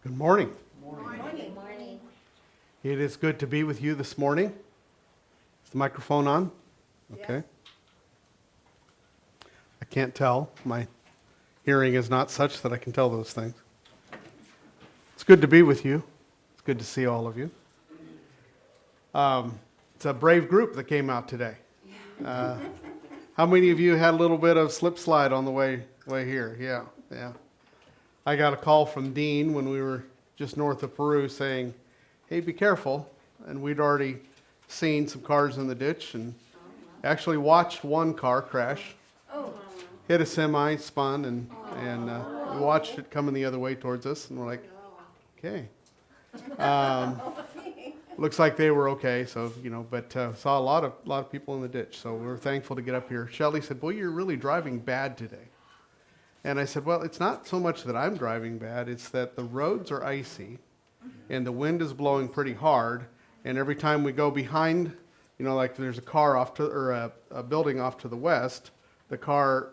Good morning. Morning. Morning. It is good to be with you this morning. Is the microphone on? Okay. Yes. I can't tell. My hearing is not such that I can tell those things. It's good to be with you. It's good to see all of you. It's a brave group that came out today. How many of you had a little bit of slip slide on the way here? Yeah. I got a call from Dean when we were just north of Peru saying, hey, be careful. And we'd already seen some cars in the ditch and actually watched one car crash. Hit a semi, spun, and we watched it coming the other way towards us. And we're like, okay. Looks like they were okay, so, but saw a lot of people in the ditch. So we were thankful to get up here. Shelley said, boy, you're really driving bad today. And I said, well, it's not so much that I'm driving bad, it's that the roads are icy and the wind is blowing pretty hard. And every time we go behind, like there's a car a building off to the west, the car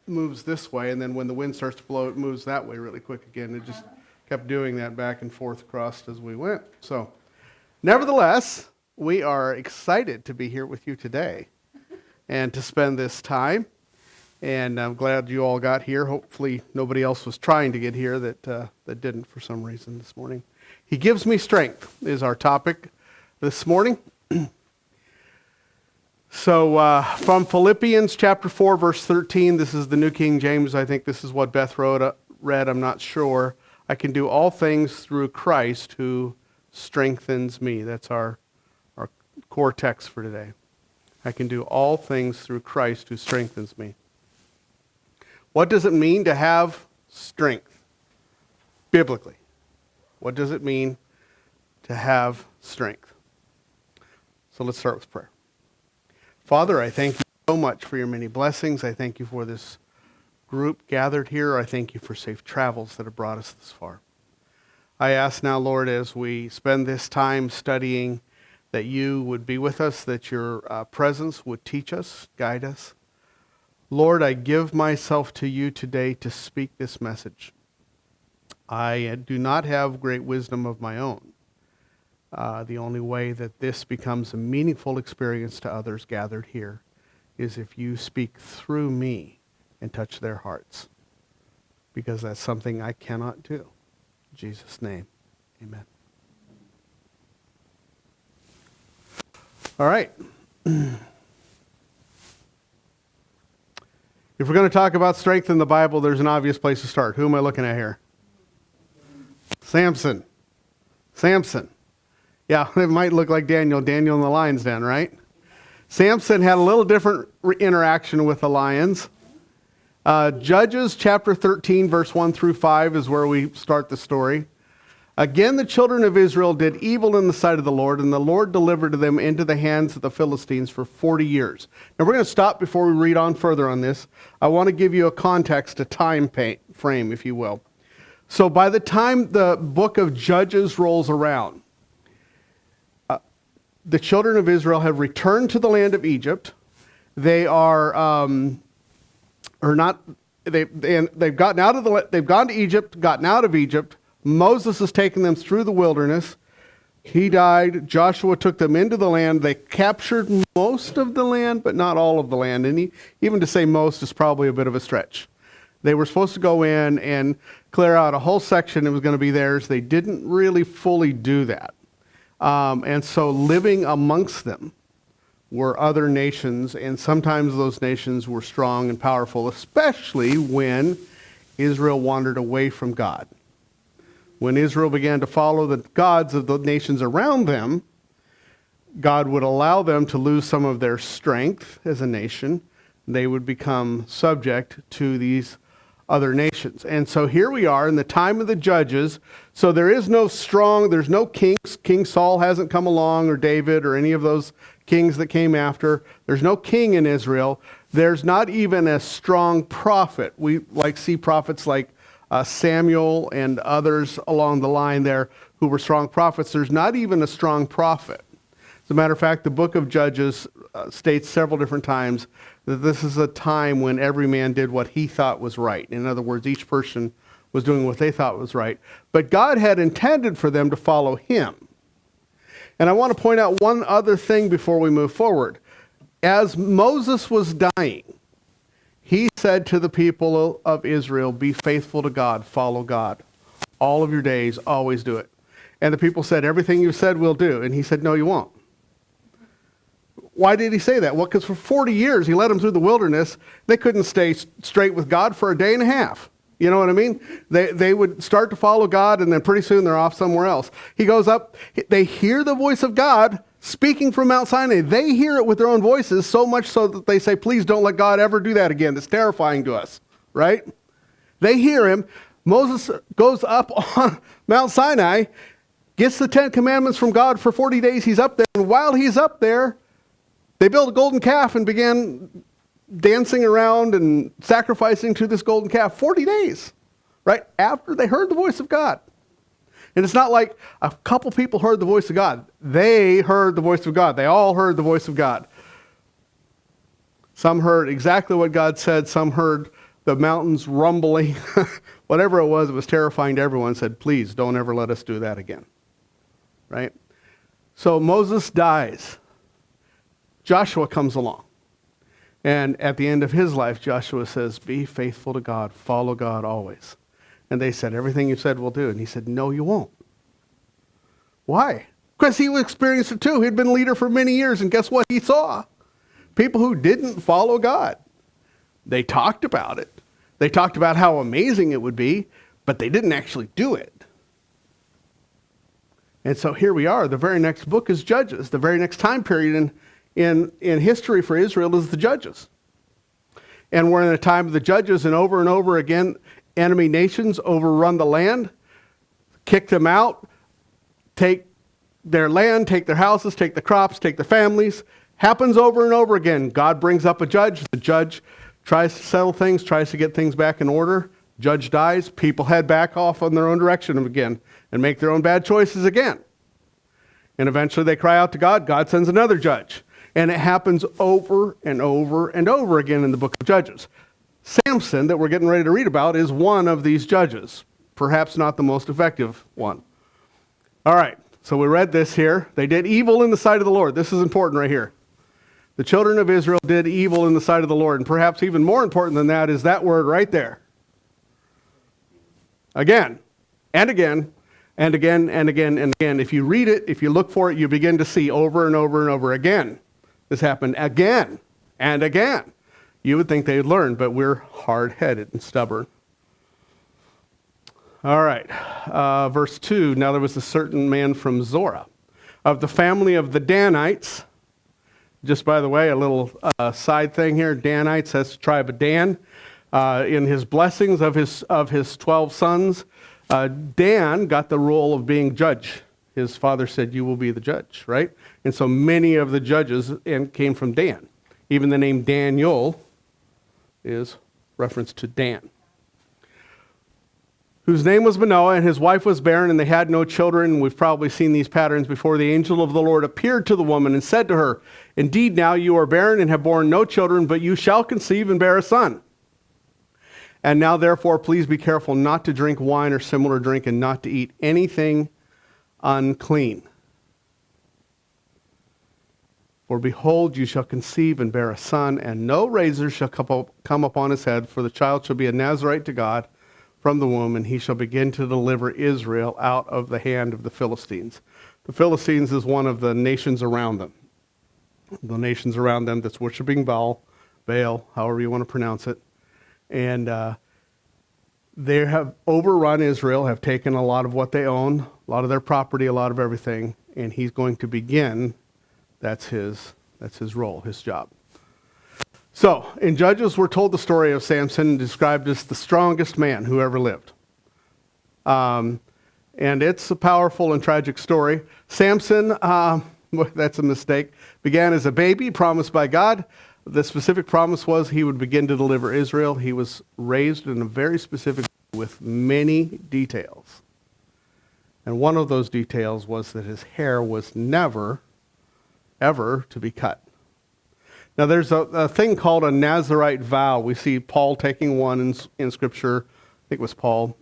moves this way. And then when the wind starts to blow, it moves that way really quick again. It just kept doing that back and forth across as we went. So nevertheless, we are excited to be here with you today and to spend this time. And I'm glad you all got here. Hopefully nobody else was trying to get here that didn't for some reason this morning. He gives me strength is our topic this morning. So from Philippians chapter 4, verse 13, this is the New King James. I think this is what Beth read. I'm not sure. I can do all things through Christ who strengthens me. That's our core text for today. I can do all things through Christ who strengthens me. What does it mean to have strength? Biblically, what does it mean to have strength? So let's start with prayer. Father, I thank you so much for your many blessings. I thank you for this group gathered here. I thank you for safe travels that have brought us this far. I ask now, Lord, as we spend this time studying, that you would be with us, that your presence would teach us, guide us. Lord, I give myself to you today to speak this message. I do not have great wisdom of my own. The only way that this becomes a meaningful experience to others gathered here is if you speak through me and touch their hearts, because that's something I cannot do. In Jesus' name, amen. All right. If we're going to talk about strength in the Bible, there's an obvious place to start. Who am I looking at here? Samson. Yeah, it might look like Daniel in the lion's den, right? Samson had a little different interaction with the lions. Judges chapter 13, verse 1 through 5 is where we start the story. Again, the children of Israel did evil in the sight of the Lord, and the Lord delivered them into the hands of the Philistines for 40 years. Now, we're going to stop before we read on further on this. I want to give you a context, a time frame, if you will. So by the time the book of Judges rolls around, the children of Israel have returned to the land of Egypt. They they've gone to Egypt, gotten out of Egypt. Moses has taken them through the wilderness. He died. Joshua took them into the land. They captured most of the land, but not all of the land. And even to say most is probably a bit of a stretch. They were supposed to go in and clear out a whole section that was going to be theirs. They didn't really fully do that. And so living amongst them were other nations, and sometimes those nations were strong and powerful, especially when Israel wandered away from God. When Israel began to follow the gods of the nations around them, God would allow them to lose some of their strength as a nation. They would become subject to these other nations. And so here we are in the time of the judges. So there's no kings. King Saul hasn't come along, or David, or any of those kings that came after. There's no king in Israel. There's not even a strong prophet. We see prophets like Samuel and others along the line there who were strong prophets. There's not even a strong prophet. As a matter of fact, the book of Judges states several different times that this is a time when every man did what he thought was right. In other words, each person was doing what they thought was right. But God had intended for them to follow him. And I want to point out one other thing before we move forward. As Moses was dying, he said to the people of Israel, be faithful to God, follow God. All of your days, always do it. And the people said, everything you said we'll do. And he said, no, you won't. Why did he say that? Well, because for 40 years he led them through the wilderness. They couldn't stay straight with God for a day and a half. You know what I mean? They would start to follow God, and then pretty soon they're off somewhere else. He goes up. They hear the voice of God speaking from Mount Sinai. They hear it with their own voices, so much so that they say, please don't let God ever do that again. It's terrifying to us, right? They hear him. Moses goes up on Mount Sinai, gets the 10 commandments from God for 40 days. He's up there. And while he's up there, they built a golden calf and began dancing around and sacrificing to this golden calf. 40 days, right? After they heard the voice of God. And it's not like a couple people heard the voice of God. They heard the voice of God. They all heard the voice of God. Some heard exactly what God said. Some heard the mountains rumbling. Whatever it was terrifying to everyone. Said, please don't ever let us do that again. Right? So Moses dies. Joshua comes along. And at the end of his life, Joshua says, be faithful to God. Follow God always. And they said, everything you said we'll do. And he said, no, you won't. Why? Because he experienced it too. He'd been leader for many years. And guess what he saw? People who didn't follow God. They talked about it. They talked about how amazing it would be, but they didn't actually do it. And so here we are. The very next book is Judges. The very next time period in history for Israel is the Judges. And we're in a time of the Judges, and over again, enemy nations overrun the land, kick them out, take their land, take their houses, take the crops, take their families. Happens over and over again. God brings up a judge. The judge tries to settle things, tries to get things back in order. Judge dies. People head back off on their own direction again and make their own bad choices again. And eventually they cry out to God. God sends another judge. And it happens over and over and over again in the book of Judges. Samson, that we're getting ready to read about, is one of these judges. Perhaps not the most effective one. All right, so we read this here. They did evil in the sight of the Lord. This is important right here. The children of Israel did evil in the sight of the Lord. And perhaps even more important than that is that word right there. Again, and again, and again, and again, and again. If you read it, if you look for it, you begin to see over and over and over again. This happened again and again. You would think they'd learn, but we're hard-headed and stubborn. All right, verse 2. Now there was a certain man from Zorah, of the family of the Danites. Just by the way, a little side thing here. Danites, that's the tribe of Dan. In his blessings of his 12 sons, Dan got the role of being judge. His father said, you will be the judge, right? And so many of the judges came from Dan. Even the name Daniel is reference to Dan. Whose name was Manoah, and his wife was barren, and they had no children. We've probably seen these patterns before. The angel of the Lord appeared to the woman and said to her, indeed, now you are barren and have borne no children, but you shall conceive and bear a son. And now, therefore, please be careful not to drink wine or similar drink, and not to eat anything unclean. For behold, you shall conceive and bear a son, and no razor shall come upon his head, for the child shall be a Nazarite to God from the womb, and he shall begin to deliver Israel out of the hand of the Philistines. The Philistines is one of the nations around them. The nations around them that's worshiping Baal, however you want to pronounce it. And they have overrun Israel, have taken a lot of what they own, a lot of their property, a lot of everything, and he's going to begin. That's his role, his job. So, in Judges, we're told the story of Samson, described as the strongest man who ever lived. And it's a powerful and tragic story. Samson, that's a mistake, began as a baby, promised by God. The specific promise was he would begin to deliver Israel. He was raised in a very specific way with many details. And one of those details was that his hair was never, ever to be cut. Now there's a thing called a Nazarite vow. We see Paul taking one in Scripture think it was Paul.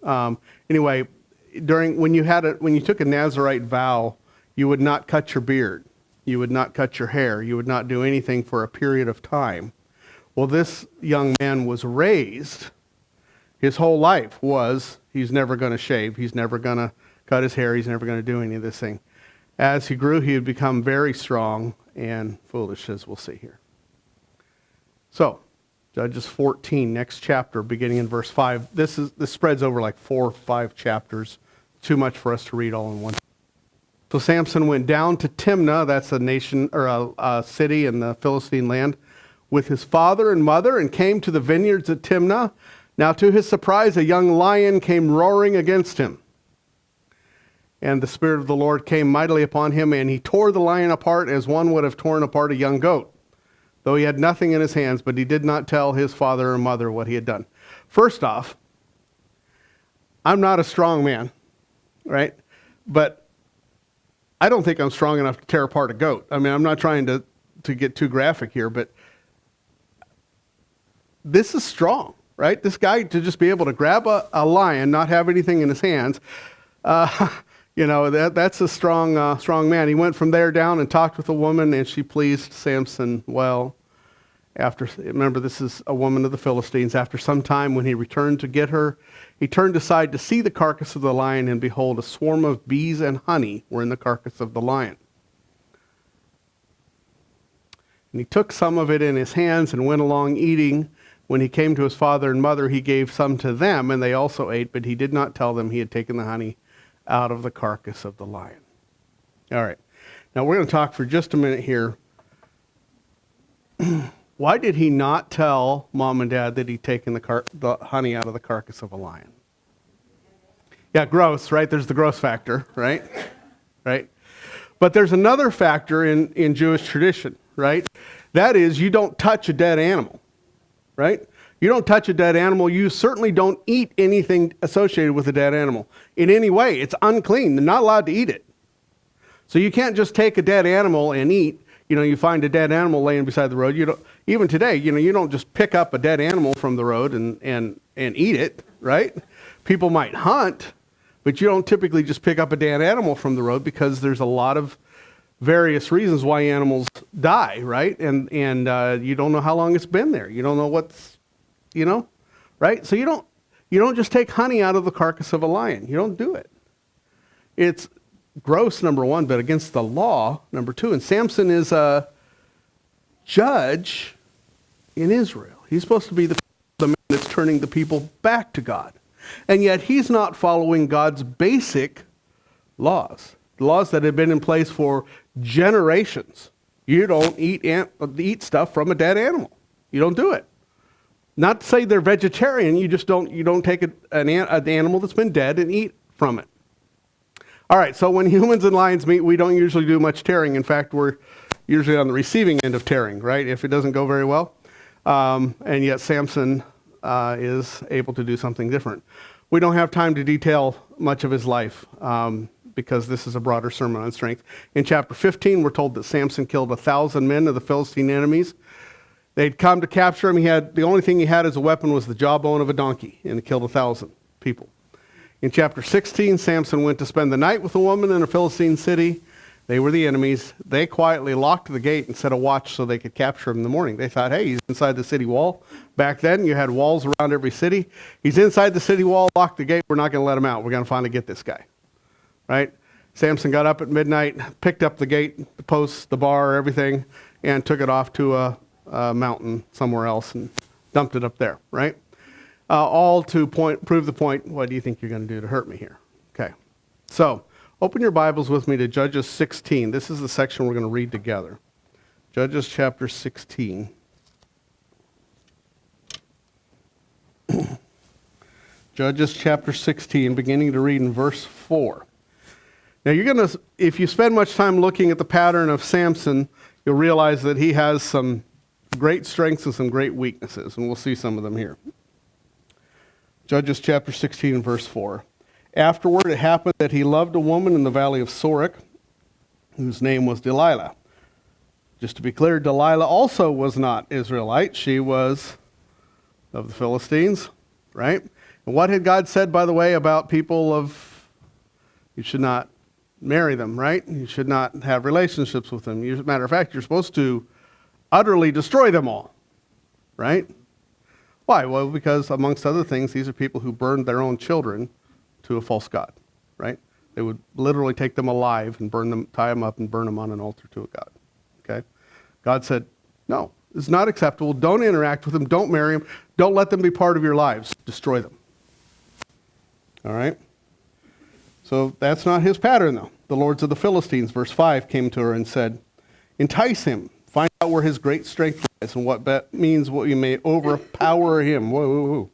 Anyway, when you took a Nazirite vow, you would not cut your beard. You would not cut your hair. You would not do anything for a period of time. Well, this young man was raised. His whole life was he's never going to shave. He's never going to cut his hair. He's never going to do any of this thing. As he grew, he had become very strong and foolish, as we'll see here. So, Judges 14, next chapter, beginning in verse 5. This spreads over like 4 or 5 chapters. Too much for us to read all in one. So Samson went down to Timnah, that's a nation or a city in the Philistine land, with his father and mother, and came to the vineyards at Timnah. Now to his surprise, a young lion came roaring against him. And the Spirit of the Lord came mightily upon him, and he tore the lion apart as one would have torn apart a young goat, though he had nothing in his hands, but he did not tell his father or mother what he had done. First off, I'm not a strong man, right? But I don't think I'm strong enough to tear apart a goat. I mean, I'm not trying to get too graphic here, but this is strong, right? This guy, to just be able to grab a lion, not have anything in his hands, that's a strong man. He went from there down and talked with a woman, and she pleased Samson well. Remember, this is a woman of the Philistines. After some time, when he returned to get her, he turned aside to see the carcass of the lion, and behold, a swarm of bees and honey were in the carcass of the lion. And he took some of it in his hands and went along eating. When he came to his father and mother, he gave some to them, and they also ate, but he did not tell them he had taken the honey out of the carcass of the lion. All right. Now, we're going to talk for just a minute here. Why did he not tell mom and dad that he'd taken the honey out of the carcass of a lion? Yeah, gross, right? There's the gross factor, right? Right? But there's another factor in Jewish tradition, right? That is, you don't touch a dead animal, right? You don't touch a dead animal. You certainly don't eat anything associated with a dead animal in any way. It's unclean. They're not allowed to eat it. So you can't just take a dead animal and eat. You find a dead animal laying beside the road. Even today, you don't just pick up a dead animal from the road and eat it, right? People might hunt, but you don't typically just pick up a dead animal from the road because there's a lot of various reasons why animals die, right? And you don't know how long it's been there. You don't know what's, right? So you don't just take honey out of the carcass of a lion. You don't do it. It's gross, number one, but against the law, number two. And Samson is a judge in Israel. He's supposed to be the man that's turning the people back to God. And yet he's not following God's basic laws, the laws that have been in place for generations. You don't eat stuff from a dead animal. You don't do it. Not to say they're vegetarian, you don't take an animal that's been dead and eat from it. All right, so when humans and lions meet, we don't usually do much tearing. In fact, we're usually on the receiving end of tearing, right, if it doesn't go very well. And yet Samson is able to do something different. We don't have time to detail much of his life because this is a broader sermon on strength. In chapter 15, we're told that Samson killed 1,000 men of the Philistine enemies. They'd come to capture him. The only thing he had as a weapon was the jawbone of a donkey, and he killed 1,000 people. In chapter 16, Samson went to spend the night with a woman in a Philistine city. They were the enemies. They quietly locked the gate and set a watch so they could capture him in the morning. They thought, hey, he's inside the city wall. Back then, you had walls around every city. He's inside the city wall, locked the gate. We're not going to let him out. We're going to finally get this guy, right? Samson got up at midnight, picked up the gate, the posts, the bar, everything, and took it off to a mountain somewhere else and dumped it up there, right? All to prove the point, what do you think you're going to do to hurt me here? Okay. So, open your Bibles with me to Judges 16. This is the section we're going to read together. Judges chapter 16. Judges chapter 16, beginning to read in verse 4. Now if you spend much time looking at the pattern of Samson, you'll realize that he has some great strengths and some great weaknesses, and we'll see some of them here. Judges chapter 16, verse 4. Afterward it happened that he loved a woman in the valley of Sorek, whose name was Delilah. Just to be clear, Delilah also was not Israelite. She was of the Philistines, right? And what had God said, by the way, about people of, you should not marry them, right? You should not have relationships with them. As a matter of fact, you're supposed to utterly destroy them all, right? Why? Well, because amongst other things, these are people who burned their own children to a false god, right? They would literally take them alive and burn them, tie them up and burn them on an altar to a god, okay? God said, no, it's not acceptable. Don't interact with them. Don't marry them. Don't let them be part of your lives. Destroy them. All right? So that's not his pattern, though. The lords of the Philistines, verse 5, came to her and said, entice him. Find out where his great strength lies and what means what we may overpower him. Whoa, whoa, whoa.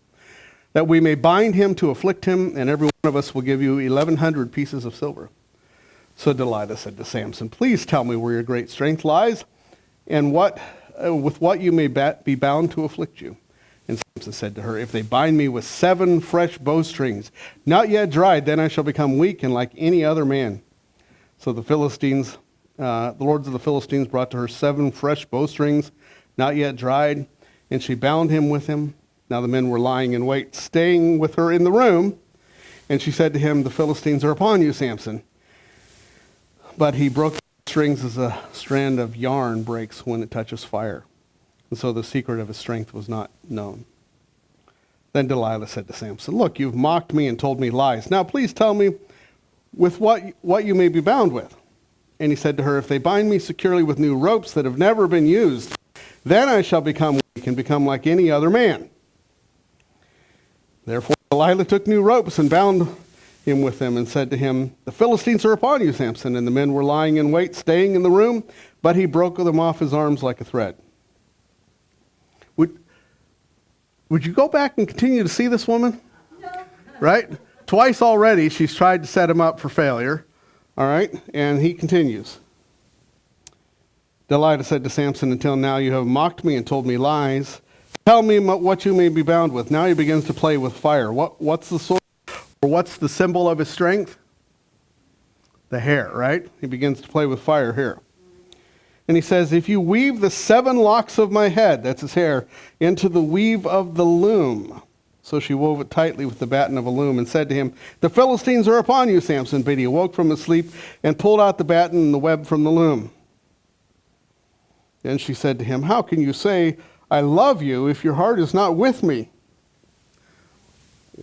That we may bind him to afflict him, and every one of us will give you 1,100 pieces of silver. So Delilah said to Samson, please tell me where your great strength lies, and with what you may be bound to afflict you. And Samson said to her, if they bind me with 7 fresh bowstrings, not yet dried, then I shall become weak and like any other man. So the Philistines, the lords of the Philistines brought to her 7 fresh bowstrings, not yet dried, and she bound him with them. Now the men were lying in wait, staying with her in the room. And she said to him, the Philistines are upon you, Samson. But he broke the strings as a strand of yarn breaks when it touches fire. And so the secret of his strength was not known. Then Delilah said to Samson, look, you've mocked me and told me lies. Now please tell me with what you may be bound with. And he said to her, if they bind me securely with new ropes that have never been used, then I shall become weak and become like any other man. Therefore Delilah took new ropes and bound him with them and said to him, the Philistines are upon you, Samson. And the men were lying in wait, staying in the room, but he broke them off his arms like a thread. Would you go back and continue to see this woman? No. Right? Twice already she's tried to set him up for failure. All right? And he continues. Delilah said to Samson, until now you have mocked me and told me lies. Tell me what you may be bound with. Now he begins to play with fire. What's the source, or what's the symbol of his strength? The hair, right? He begins to play with fire here. And he says, if you weave the 7 locks of my head, that's his hair, into the weave of the loom. So she wove it tightly with the batten of a loom and said to him, the Philistines are upon you, Samson. But he awoke from his sleep and pulled out the batten and the web from the loom. Then she said to him, how can you say, I love you if your heart is not with me?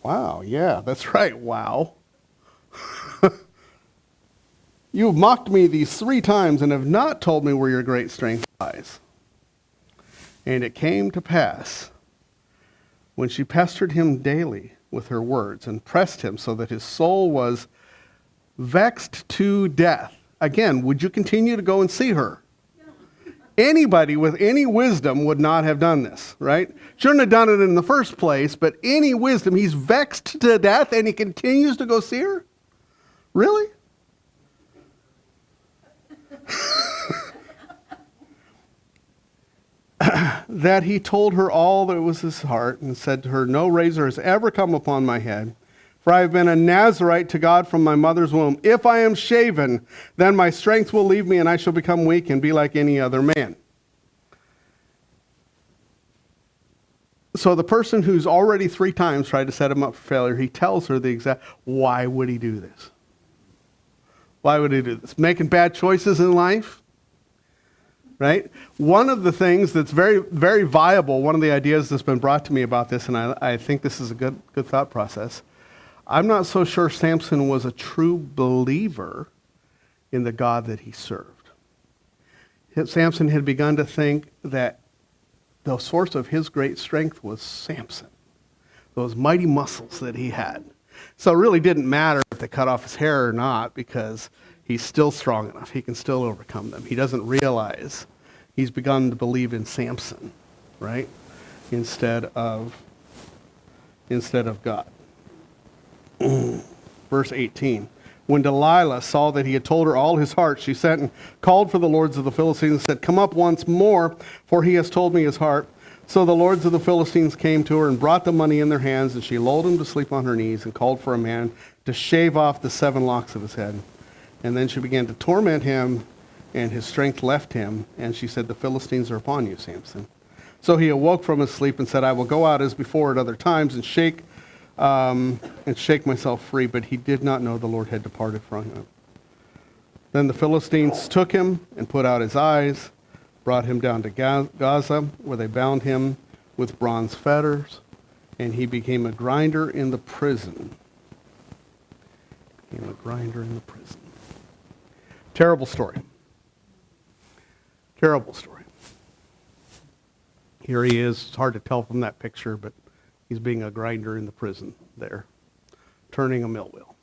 Wow, yeah, that's right, wow. You have mocked me these 3 times and have not told me where your great strength lies. And it came to pass, when she pestered him daily with her words and pressed him so that his soul was vexed to death. Again, would you continue to go and see her? Anybody with any wisdom would not have done this, right? Shouldn't have done it in the first place, but any wisdom, he's vexed to death and he continues to go see her? Really? That he told her all that was his heart and said to her, no razor has ever come upon my head, for I have been a Nazirite to God from my mother's womb. If I am shaven, then my strength will leave me and I shall become weak and be like any other man. So the person who's already 3 times tried to set him up for failure, he tells her the exact, why would he do this? Why would he do this? Making bad choices in life? Right? One of the things that's very, very viable, one of the ideas that's been brought to me about this, and I think this is a good thought process. I'm not so sure Samson was a true believer in the God that he served. Samson had begun to think that the source of his great strength was Samson, those mighty muscles that he had. So it really didn't matter if they cut off his hair or not, because he's still strong enough. He can still overcome them. He doesn't realize he's begun to believe in Samson, right? Instead of God. Verse 18. When Delilah saw that he had told her all his heart, she sent and called for the lords of the Philistines and said, come up once more, for he has told me his heart. So the lords of the Philistines came to her and brought the money in their hands, and she lulled him to sleep on her knees and called for a man to shave off the 7 locks of his head. And then she began to torment him, and his strength left him. And she said, the Philistines are upon you, Samson. So he awoke from his sleep and said, I will go out as before at other times and shake and shake myself free, but he did not know the Lord had departed from him. Then the Philistines took him and put out his eyes, brought him down to Gaza, where they bound him with bronze fetters, and he became a grinder in the prison. Became a grinder in the prison. Terrible story. Terrible story. Here he is. It's hard to tell from that picture, but he's being a grinder in the prison there, turning a mill wheel.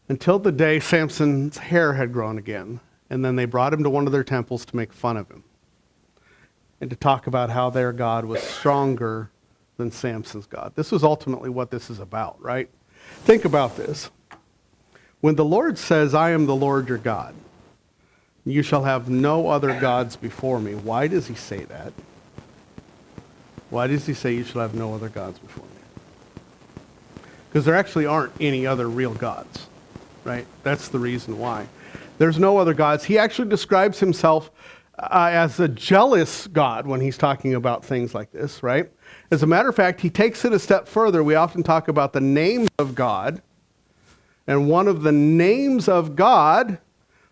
Until the day Samson's hair had grown again, and then they brought him to one of their temples to make fun of him and to talk about how their God was stronger than Samson's God. This was ultimately what this is about, right? Think about this. When the Lord says, I am the Lord your God, you shall have no other gods before me. Why does he say that? Why does he say you shall have no other gods before me? Because there actually aren't any other real gods, right? That's the reason why. There's no other gods. He actually describes himself as a jealous God when he's talking about things like this, right? As a matter of fact, he takes it a step further. We often talk about the names of God. And one of the names of God,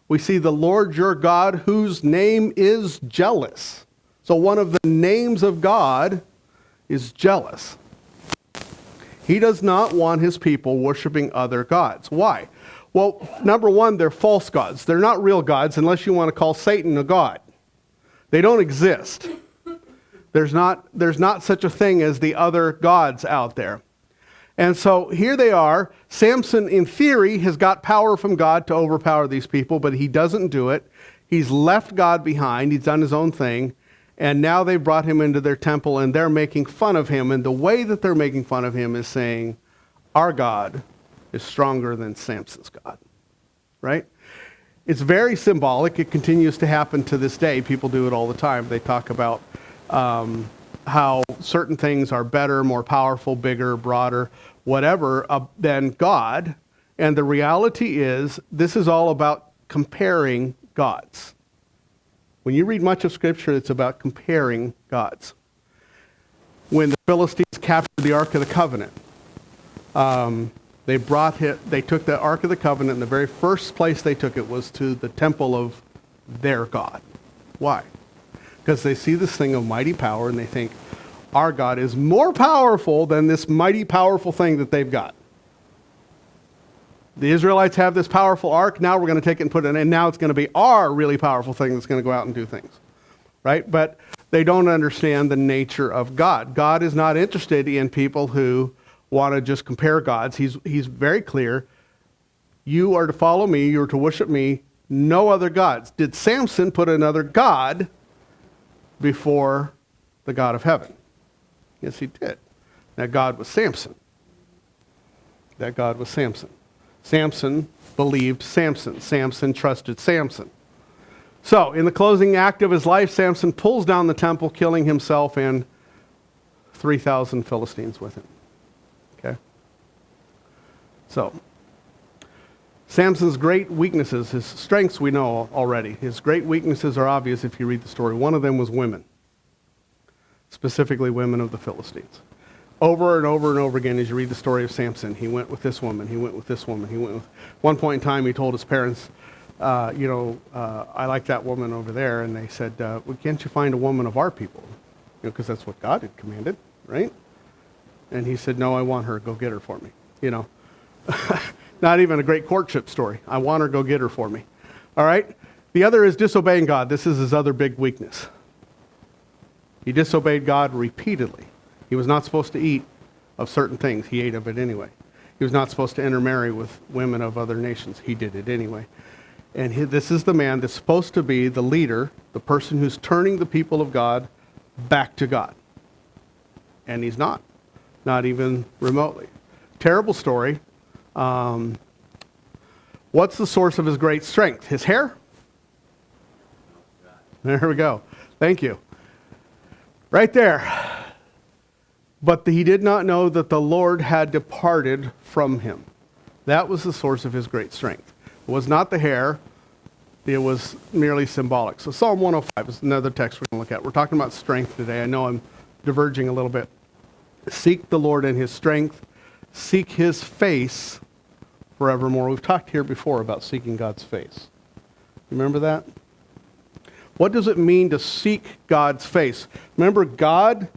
we see the Lord your God, whose name is jealous. So one of the names of God is jealous. He does not want his people worshiping other gods. Why? Well, number one, they're false gods. They're not real gods unless you want to call Satan a god. They don't exist. There's not such a thing as the other gods out there. And so here they are. Samson, in theory, has got power from God to overpower these people, but he doesn't do it. He's left God behind. He's done his own thing. And now they brought him into their temple, and they're making fun of him. And the way that they're making fun of him is saying, our God is stronger than Samson's God. Right? It's very symbolic. It continues to happen to this day. People do it all the time. They talk about how certain things are better, more powerful, bigger, broader, whatever, than God. And the reality is, this is all about comparing gods. When you read much of Scripture, it's about comparing gods. When the Philistines captured the Ark of the Covenant, they took the Ark of the Covenant, and the very first place they took it was to the temple of their God. Why? Because they see this thing of mighty power, and they think, our God is more powerful than this mighty powerful thing that they've got. The Israelites have this powerful ark. Now we're going to take it and put it in, and now it's going to be our really powerful thing that's going to go out and do things. Right? But they don't understand the nature of God. God is not interested in people who want to just compare gods. He's very clear. You are to follow me. You are to worship me. No other gods. Did Samson put another god before the God of heaven? Yes, he did. That God was Samson. That God was Samson. Samson believed Samson. Samson trusted Samson. So, in the closing act of his life, Samson pulls down the temple, killing himself and 3,000 Philistines with him. Okay? So, Samson's great weaknesses, his strengths we know already. His great weaknesses are obvious if you read the story. One of them was women. Specifically women of the Philistines. Over and over and over again, as you read the story of Samson, he went with this woman, he went with this woman, he went with... One point in time, he told his parents, I like that woman over there, and they said, well, can't you find a woman of our people? Because that's what God had commanded, right? And he said, no, I want her, go get her for me. Not even a great courtship story. I want her, go get her for me. All right? The other is disobeying God. This is his other big weakness. He disobeyed God repeatedly. He was not supposed to eat of certain things. He ate of it anyway. He was not supposed to intermarry with women of other nations. He did it anyway. And this is the man that's supposed to be the leader, the person who's turning the people of God back to God. And he's not even remotely. Terrible story. What's the source of his great strength? His hair? There we go. Thank you. Right there. But he did not know that the Lord had departed from him. That was the source of his great strength. It was not the hair. It was merely symbolic. So Psalm 105 is another text we're going to look at. We're talking about strength today. I know I'm diverging a little bit. Seek the Lord in his strength. Seek his face forevermore. We've talked here before about seeking God's face. Remember that? What does it mean to seek God's face? Remember, God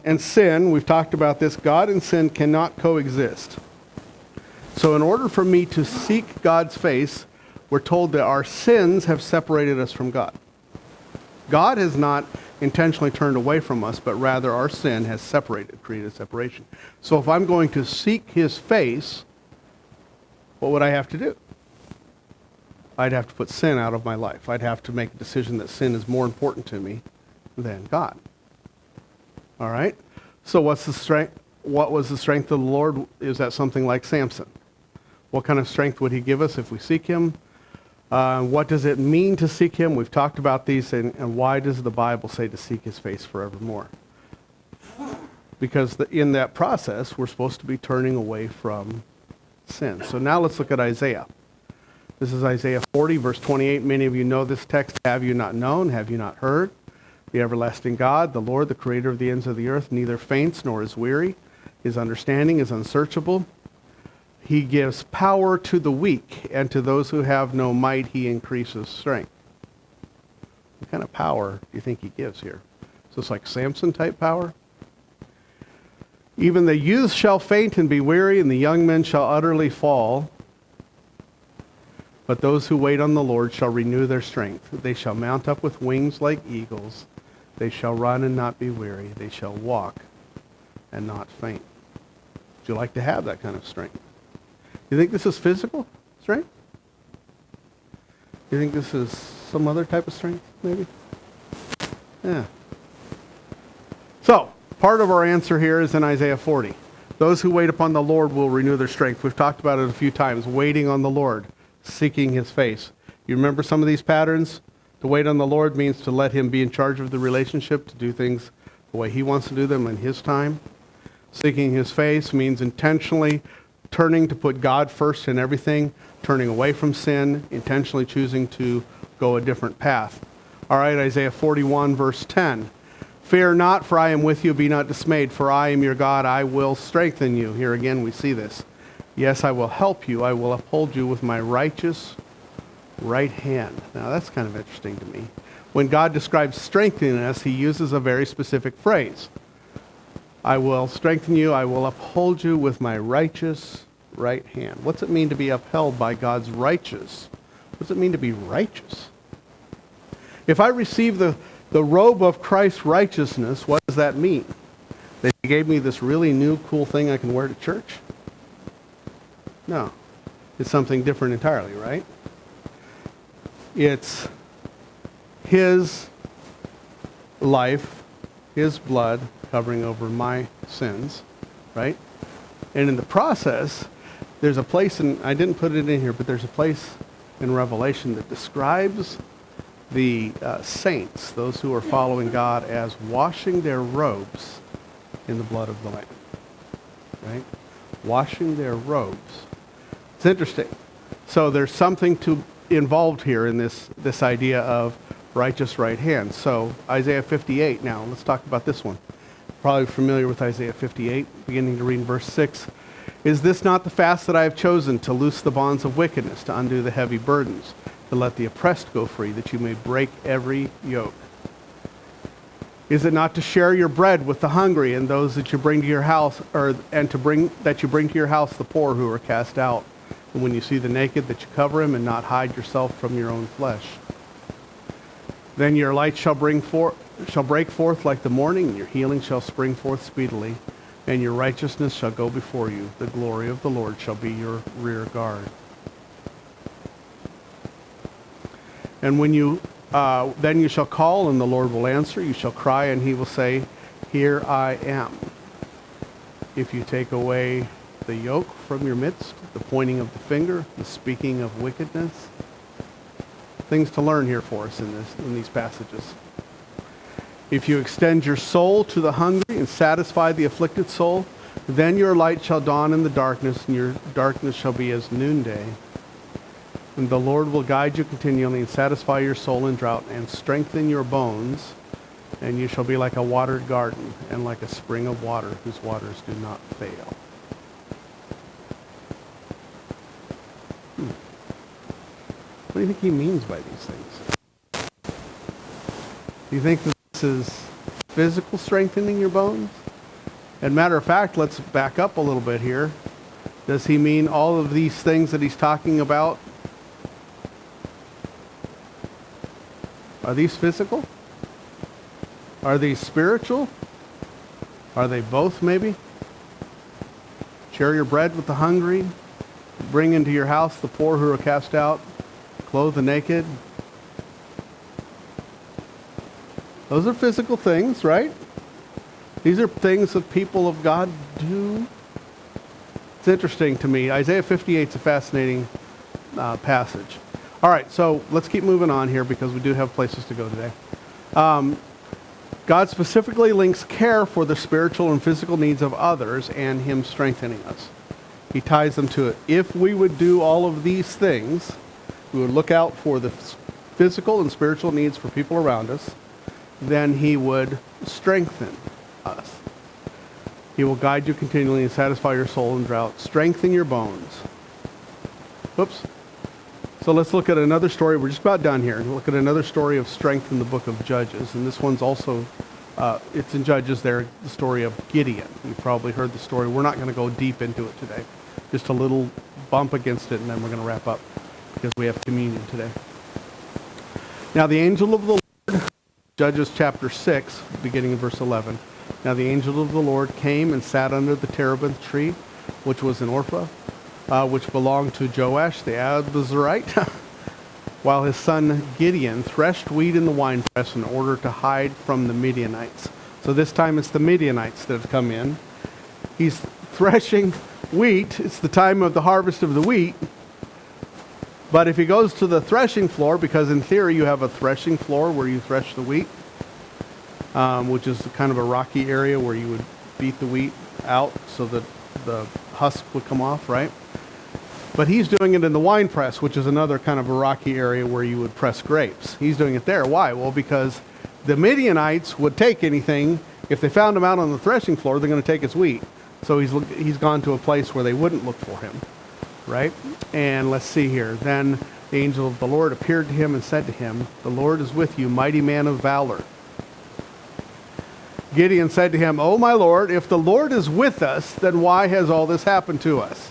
and sin, we've talked about this, God and sin cannot coexist. So in order for me to seek God's face, we're told that our sins have separated us from God. God has not intentionally turned away from us, but rather our sin has created a separation. So if I'm going to seek his face, what would I have to do? I'd have to put sin out of my life. I'd have to make a decision that sin is more important to me than God. All right? So what was the strength of the Lord? Is that something like Samson? What kind of strength would he give us if we seek him? What does it mean to seek him? We've talked about these, and why does the Bible say to seek his face forevermore? Because in that process, we're supposed to be turning away from sin. So now let's look at Isaiah. This is Isaiah 40, verse 28. Many of you know this text. Have you not known? Have you not heard? The everlasting God, the Lord, the creator of the ends of the earth, neither faints nor is weary. His understanding is unsearchable. He gives power to the weak, and to those who have no might, he increases strength. What kind of power do you think he gives here? So it's like Samson-type power? Even the youth shall faint and be weary, and the young men shall utterly fall. But those who wait on the Lord shall renew their strength. They shall mount up with wings like eagles. They shall run and not be weary. They shall walk and not faint. Would you like to have that kind of strength? You think this is physical strength? You think this is some other type of strength, maybe? Yeah. So, part of our answer here is in Isaiah 40. Those who wait upon the Lord will renew their strength. We've talked about it a few times, waiting on the Lord, seeking his face. You remember some of these patterns? To wait on the Lord means to let him be in charge of the relationship, to do things the way he wants to do them in his time. Seeking his face means intentionally turning to put God first in everything, turning away from sin, intentionally choosing to go a different path. All right, Isaiah 41, verse 10. Fear not, for I am with you. Be not dismayed, for I am your God. I will strengthen you. Here again we see this. Yes, I will help you. I will uphold you with my righteous right hand. Now that's kind of interesting to me. When God describes strengthening us, he uses a very specific phrase. I will strengthen you. I will uphold you with my righteous right hand. What's it mean to be upheld by God's righteous? What does it mean to be righteous? If I receive the robe of Christ's righteousness, what does that mean? That he gave me this really new cool thing I can wear to church? No. It's something different entirely, right? It's his life, his blood covering over my sins, right? And in the process, there's a place, and I didn't put it in here, but there's a place in Revelation that describes the saints, those who are following God, as washing their robes in the blood of the Lamb, right? Washing their robes. It's interesting. So there's something involved here in this idea of righteous right hand. So Isaiah 58 now, let's talk about this one. Probably familiar with Isaiah 58, beginning to read in verse 6. Is this not the fast that I have chosen, to loose the bonds of wickedness, to undo the heavy burdens, to let the oppressed go free, that you may break every yoke? Is it not to share your bread with the hungry and those that you bring to your house, that you bring to your house the poor who are cast out? And when you see the naked, that you cover him and not hide yourself from your own flesh. Then your light shall break forth like the morning, and your healing shall spring forth speedily, and your righteousness shall go before you. The glory of the Lord shall be your rear guard. And when then you shall call, and the Lord will answer. You shall cry, and he will say, Here I am. If you take away the yoke from your midst, the pointing of the finger, the speaking of wickedness. Things to learn here for us in these passages. If you extend your soul to the hungry and satisfy the afflicted soul, then your light shall dawn in the darkness, and your darkness shall be as noonday. And the Lord will guide you continually and satisfy your soul in drought and strengthen your bones. And you shall be like a watered garden and like a spring of water whose waters do not fail. What do you think he means by these things? Do you think that this is physical strengthening your bones? And matter of fact, let's back up a little bit here. Does he mean all of these things that he's talking about? Are these physical? Are these spiritual? Are they both maybe? Share your bread with the hungry. Bring into your house the poor who are cast out. Clothe the naked. Those are physical things, right? These are things that people of God do. It's interesting to me. Isaiah 58 is a fascinating passage. All right, so let's keep moving on here because we do have places to go today. God specifically links care for the spiritual and physical needs of others and him strengthening us. He ties them to it. If we would do all of these things, we would look out for the physical and spiritual needs for people around us, then he would strengthen us. He will guide you continually and satisfy your soul in drought. Strengthen your bones. Whoops. So let's look at another story. We're just about done here. We'll look at another story of strength in the book of Judges. And this one's also, it's in Judges there, the story of Gideon. You've probably heard the story. We're not going to go deep into it today. Just a little bump against it, and then we're going to wrap up because we have communion today. Now the angel of the Lord, Judges chapter 6, beginning in verse 11. Now the angel of the Lord came and sat under the terebinth tree, which was in Orpah, which belonged to Joash the Abiezrite, while his son Gideon threshed wheat in the winepress in order to hide from the Midianites. So this time it's the Midianites that have come in. He's threshing wheat. It's the time of the harvest of the wheat. But if he goes to the threshing floor, because in theory you have a threshing floor where you thresh the wheat, which is kind of a rocky area where you would beat the wheat out so that the husk would come off, right? But he's doing it in the wine press, which is another kind of a rocky area where you would press grapes. He's doing it there. Why? Well, because the Midianites would take anything. If they found him out on the threshing floor, they're going to take his wheat. So he's gone to a place where they wouldn't look for him, right? And let's see here. Then the angel of the Lord appeared to him and said to him, "The Lord is with you, mighty man of valor." Gideon said to him, "O my Lord, if the Lord is with us, then why has all this happened to us?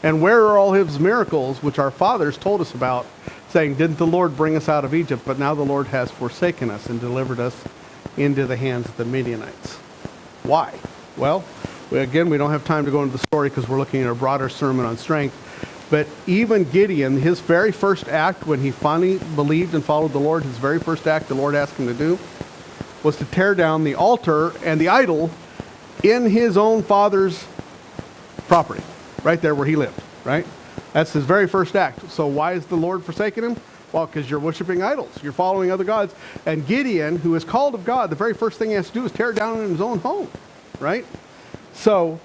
And where are all his miracles which our fathers told us about, saying, didn't the Lord bring us out of Egypt? But now the Lord has forsaken us and delivered us into the hands of the Midianites." Why? Well, again, we don't have time to go into the story because we're looking at a broader sermon on strength. But even Gideon, his very first act when he finally believed and followed the Lord, his very first act the Lord asked him to do was to tear down the altar and the idol in his own father's property, right there where he lived, right? That's his very first act. So why is the Lord forsaken him? Well, because you're worshiping idols. You're following other gods. And Gideon, who is called of God, the very first thing he has to do is tear it down in his own home, right? So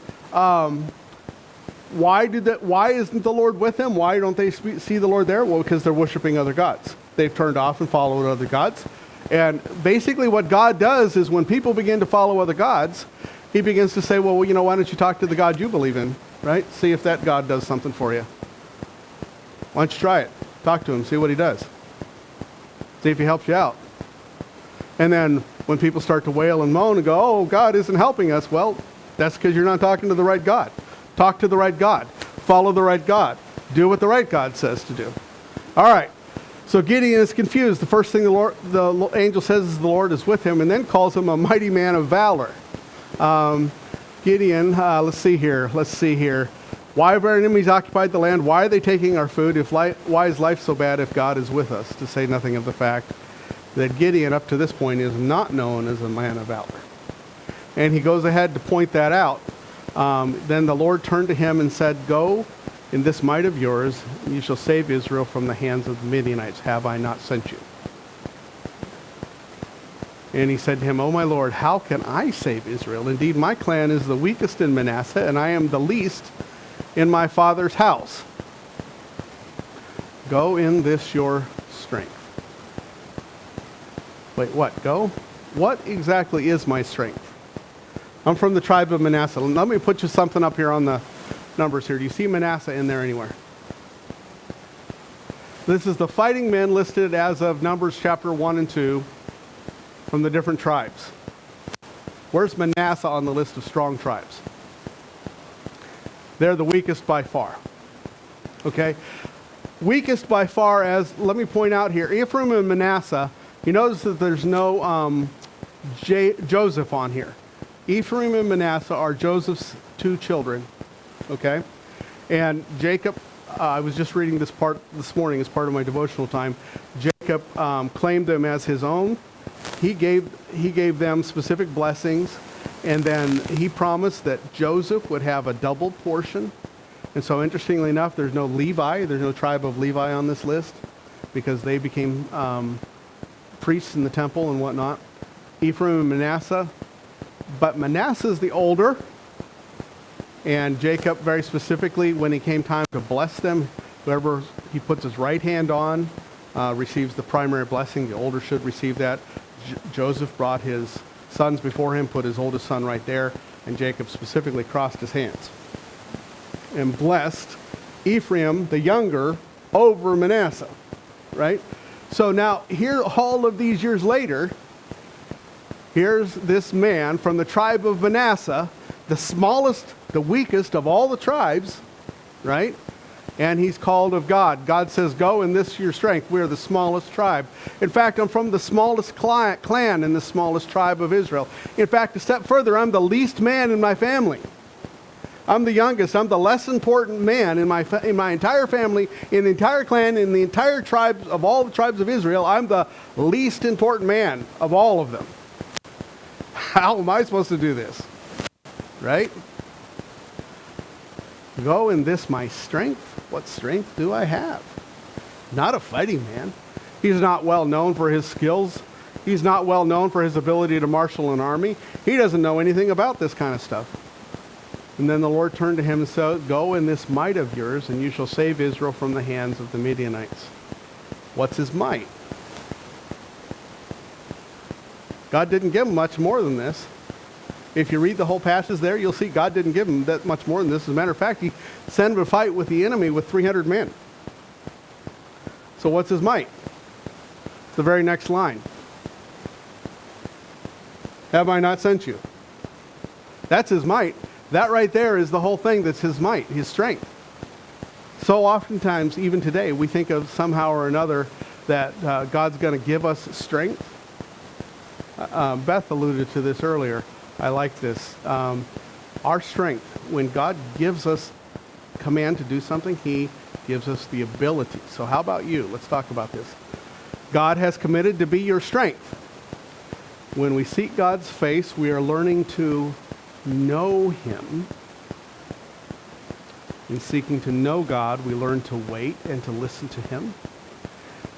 why isn't the Lord with him? Why don't they see the Lord there? Well, because they're worshiping other gods. They've turned off and followed other gods. And basically what God does is when people begin to follow other gods, he begins to say, well, why don't you talk to the God you believe in, right? See if that God does something for you. Why don't you try it? Talk to him, see what he does. See if he helps you out. And then when people start to wail and moan and go, oh, God isn't helping us, well, that's because you're not talking to the right God. Talk to the right God. Follow the right God. Do what the right God says to do. All right. So Gideon is confused. The first thing the angel says is the Lord is with him, and then calls him a mighty man of valor. Gideon, let's see here. Why have our enemies occupied the land? Why are they taking our food? Why is life so bad if God is with us? To say nothing of the fact that Gideon, up to this point, is not known as a man of valor. And he goes ahead to point that out. Then the Lord turned to him and said, "Go in this might of yours, you shall save Israel from the hands of the Midianites. Have I not sent you?" And he said to him, "O my Lord, how can I save Israel? Indeed, my clan is the weakest in Manasseh, and I am the least in my father's house." Go in this your strength. Wait, what? Go? What exactly is my strength? I'm from the tribe of Manasseh. Let me put you something up here on the numbers here. Do you see Manasseh in there anywhere? This is the fighting men listed as of Numbers chapter 1 and 2 from the different tribes. Where's Manasseh on the list of strong tribes? They're the weakest by far. Okay? Weakest by far as, let me point out here, Ephraim and Manasseh, you notice that there's no Joseph on here. Ephraim and Manasseh are Joseph's two children. Okay? And Jacob, I was just reading this part this morning as part of my devotional time. Jacob claimed them as his own. He gave them specific blessings, and then he promised that Joseph would have a double portion. And so interestingly enough, there's no Levi, there's no tribe of Levi on this list because they became priests in the temple and whatnot. Ephraim and Manasseh, but Manasseh is the older, and Jacob very specifically, when it came time to bless them, whoever he puts his right hand on receives the primary blessing. The older should receive that. Joseph brought his sons before him, put his oldest son right there, and Jacob specifically crossed his hands and blessed Ephraim, the younger, over Manasseh, right? So now, here, all of these years later, here's this man from the tribe of Manasseh, the smallest, the weakest of all the tribes, right? And he's called of God. God says, go in this your strength. We're the smallest tribe. In fact, I'm from the smallest clan in the smallest tribe of Israel. In fact, a step further, I'm the least man in my family. I'm the youngest. I'm the less important man in my entire family, in the entire clan, in the entire tribes of all the tribes of Israel. I'm the least important man of all of them. How am I supposed to do this? Right? Go in this my strength. What strength do I have? Not a fighting man. He's not well known for his skills. He's not well known for his ability to marshal an army. He doesn't know anything about this kind of stuff. And then the Lord turned to him and said, go in this might of yours, and you shall save Israel from the hands of the Midianites. What's his might? God didn't give him much more than this. If you read the whole passage there, you'll see God didn't give him that much more than this. As a matter of fact, he sent him to fight with the enemy with 300 men. So what's his might? It's the very next line. Have I not sent you? That's his might. That right there is the whole thing that's his might, his strength. So oftentimes, even today, we think of somehow or another that God's going to give us strength. Beth alluded to this earlier. I like this. Our strength, when God gives us command to do something, he gives us the ability. So how about you? Let's talk about this. God has committed to be your strength. When we seek God's face, we are learning to know him. In seeking to know God, we learn to wait and to listen to him.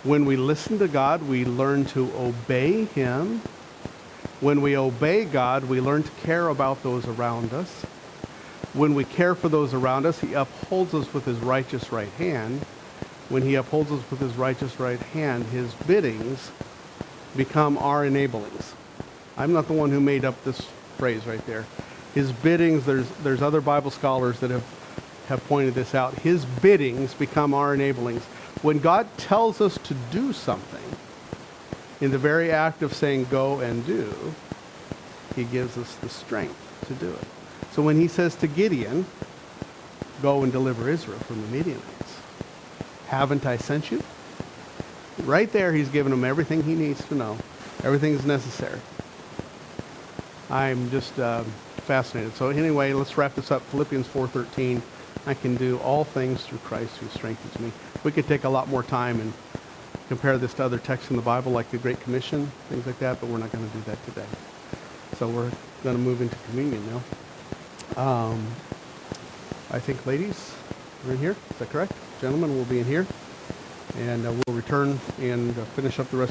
When we listen to God, we learn to obey him. When we obey God, we learn to care about those around us. When we care for those around us, he upholds us with his righteous right hand. When he upholds us with his righteous right hand, his biddings become our enablings. I'm not the one who made up this phrase right there. His biddings, there's other Bible scholars that have pointed this out. His biddings become our enablings. When God tells us to do something, in the very act of saying go and do, he gives us the strength to do it. So when he says to Gideon, go and deliver Israel from the Midianites, haven't I sent you? Right there, he's given him everything he needs to know. Everything is necessary. I'm just fascinated. So anyway, let's wrap this up. Philippians 4:13. I can do all things through Christ who strengthens me. We could take a lot more time and compare this to other texts in the Bible, like the Great Commission, things like that, but we're not going to do that today. So we're going to move into communion now. I think ladies are in here. Is that correct? Gentlemen will be in here. And we'll return and finish up the rest